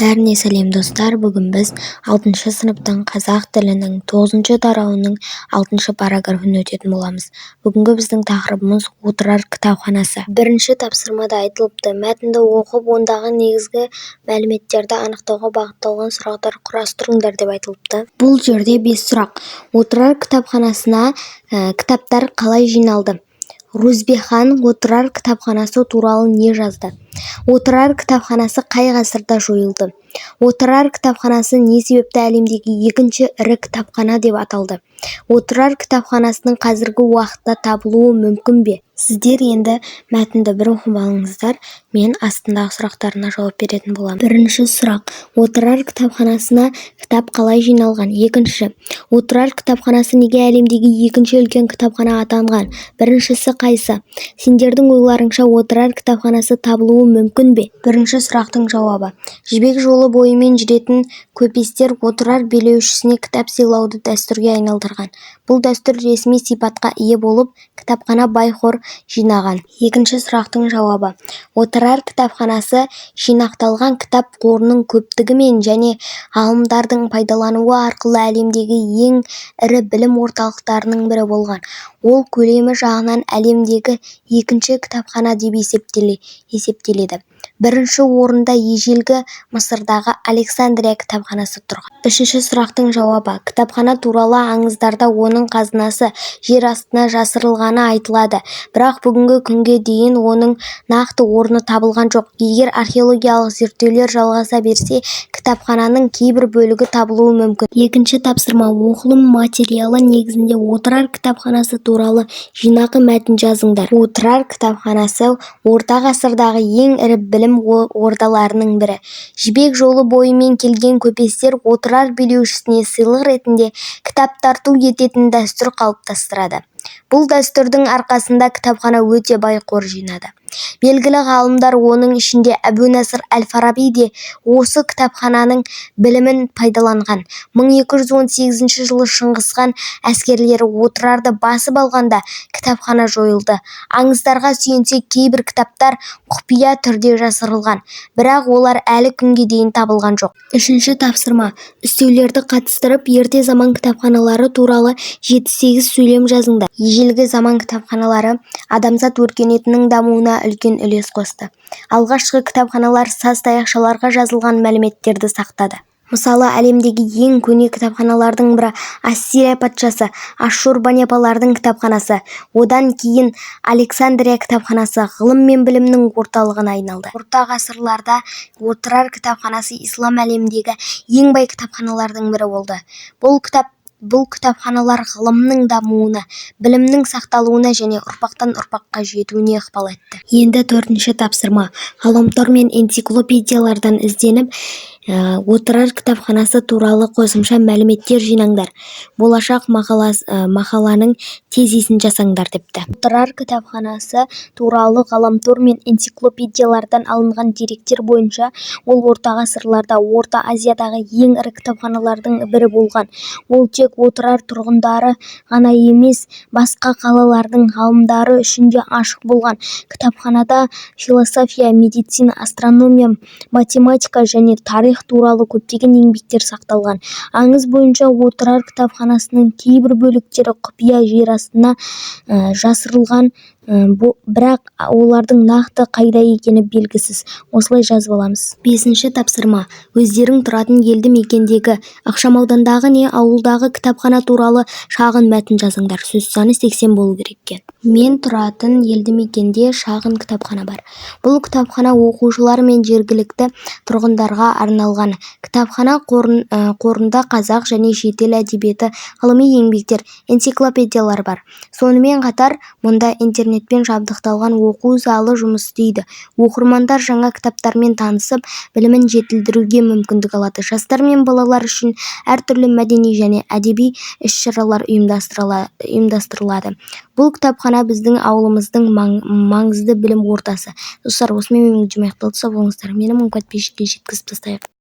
Бәріне сәлем достар. Бүгін біз 6 сыныптың қазақ тілінің 9 тарауының 6 параграфын өтетін боламыз. Бүгінгі біздің тақырыбымыз отырар кітапханасы. Бірінші тапсырмада айтылыпты, мәтінді оқып, ондағы негізгі мәліметтерді анықтауға бағытталған сұрақтар құрастырыңдар деп айтылыпты. Бұл жерде 5 сұрақ. Отырар кітапханасына кітаптар қалай жиналды? Рузбехан отырар кітапханасы туралы не жазды? Отырар кітапханасы қай ғасырда жойылды? Отырар кітапханасы не себепті әлемдегі екінші ірі кітапхана деп аталды? Отырар кітапханасының қазіргі уақытта табылуы мүмкін бе? Сіздер енді мәтінді бір оқып алыңыздар, мен астындағы сұрақтарына жауап беретін боламын. Бірінші сұрақ. Отырар кітапханасына кітап қалай жиналған? Екінші. Отырар кітапханасы неге әлемдегі екінші үлкен кітапхана атанған? Біріншісі қайсы? Сендердің ойларыңша отырар кітапханасы табылуы мүмкін бе? Бірінші сұрақтың жауабы. Жібек жолы бойымен жүретін көпестер отырар билеушісіне кітап сыйлауды дәстүрге айналдырған. Бұл дәстүр ресми сипатқа ие болып, кітапхана бай-қор жинаған. Екінші сұрақтың жауабы. Отырар кітапханасы жинақталған кітап қорының көптігімен және ғалымдардың пайдалануы арқылы әлемдегі ең ірі білім орталықтарының бірі болған. Ол көлемі жағынан әлемдегі екінші кітапхана деп есептеледі. Бірінші орында ежелгі Мысырдағы Александрия кітапханасы тұрған. Үшінші сұрақтың жауабы. Кітапхана туралы аңыздарда оның қазынасы жер астына жасырылғаны айтылады, бірақ бүгінгі күнге дейін оның нақты орны табылған жоқ. Егер археологиялық зерттеулер жалғаса берсе, кітапхананың кейбір бөлігі табылуы мүмкін. Екінші тапсырма. Оқылым материалы негізінде отырар кітапханасы туралы жинақы мәтін жазыңдар. Отырар кітапханасы орта ғасырдағы ең ірі білім ордаларының бірі. Жібек жолы бойымен келген көпестер отырар билеушісіне сыйлық ретінде кітап тарту ететін дәстүр қалыптастырады. Бұл дәстүрдің арқасында кітапхана өте бай қор жинады. Белгілі ғалымдар, оның ішінде Әбу-Насыр әл-Фараби де осы кітапхананың білімін пайдаланған. 1218 жылы Шыңғысхан әскерлері отырарды басып алғанда кітапхана жойылды. Аңыздарға сүйенсек, кейбір кітаптар құпия түрде жасырылған, бірақ олар әлі күнге дейін табылған жоқ. Үшінші тапсырма. Үстеулерді қатыстырып, ерте заман кітапханалары туралы 7-8 сөйлем жазыңдар. Ежелгі заман кітапханалары адамзат өркениетінің дамуына үлкен үлес қосты. Алғашқы кітапханалар саз-таяқшаларға жазылған мәліметтерді сақтады. Мысалы, әлемдегі ең көне кітапханалардың бірі Ассирия патшасы Ашшурбанипалардың кітапханасы, одан кейін Александрия кітапханасы ғылым мен білімнің орталығына айналды. Орта ғасырларда отырар кітапханасы ислам әлеміндегі ең бай кітапханалардың бірі болды. Бұл кітапханалар ғылымның дамуына, білімнің сақталуына және ұрпақтан ұрпаққа жетуіне ықпал етті. Енді төртінші тапсырма. Ғаламтор мен энциклопедиялардан ізденіп, отырар кітапханасы туралы қосымша мәліметтер жинаңдар. Болашақ мақаланың тезисін жасаңдар депті. Отырар кітапханасы туралы ғаламтор мен энциклопедиялардан алынған деректер бойынша, ол орта ғасырларда Орта Азиядағы ең ірі кітапханалардың бірі болған. Ол тек отырар тұрғындары ғана емес, басқа қалалардың ғалымдары үшін де ашық болған. Кітапханада философия, медицина, астрономия, математика және тарих туралы көптеген еңбектер сақталған. Аңыз бойынша отырар кітапханасының кейбір бөліктері құпия жер астына жасырылған, бірақ олардың нақты қайда екені белгісіз. Осылай жазып аламыз. Бесінші тапсырма. Өздерің тұратын елді мекендегі, ықшамаудандағы не ауылдағы кітапхана туралы шағын мәтін жазыңдар. Сөз саны 80 болу керек екен. Мен тұратын елді мекенде шағын кітапхана бар. Бұл кітапхана оқушылар мен жергілікті тұрғындарға арналған. Кітапхана қорында қазақ және шетел әдебиеті, ғылыми еңбектер, энциклопедиялар бар. Сонымен қатар, мұнда интернетпен жабдықталған оқу залы жұмыс істейді. Оқырмандар жаңа кітаптармен танысып, білімін жетілдіруге мүмкіндік алады. Жастар мен балалар үшін әртүрлі мәдени және әдеби іс-шаралар ұйымдастырылады. Бұл кітапхана біздің ауылымыздың маңызды білім ортасы. Достар, осымен менің жұмақталды. Сау болыңыздар. Мені мың подписчикке жеткізіп тастайық.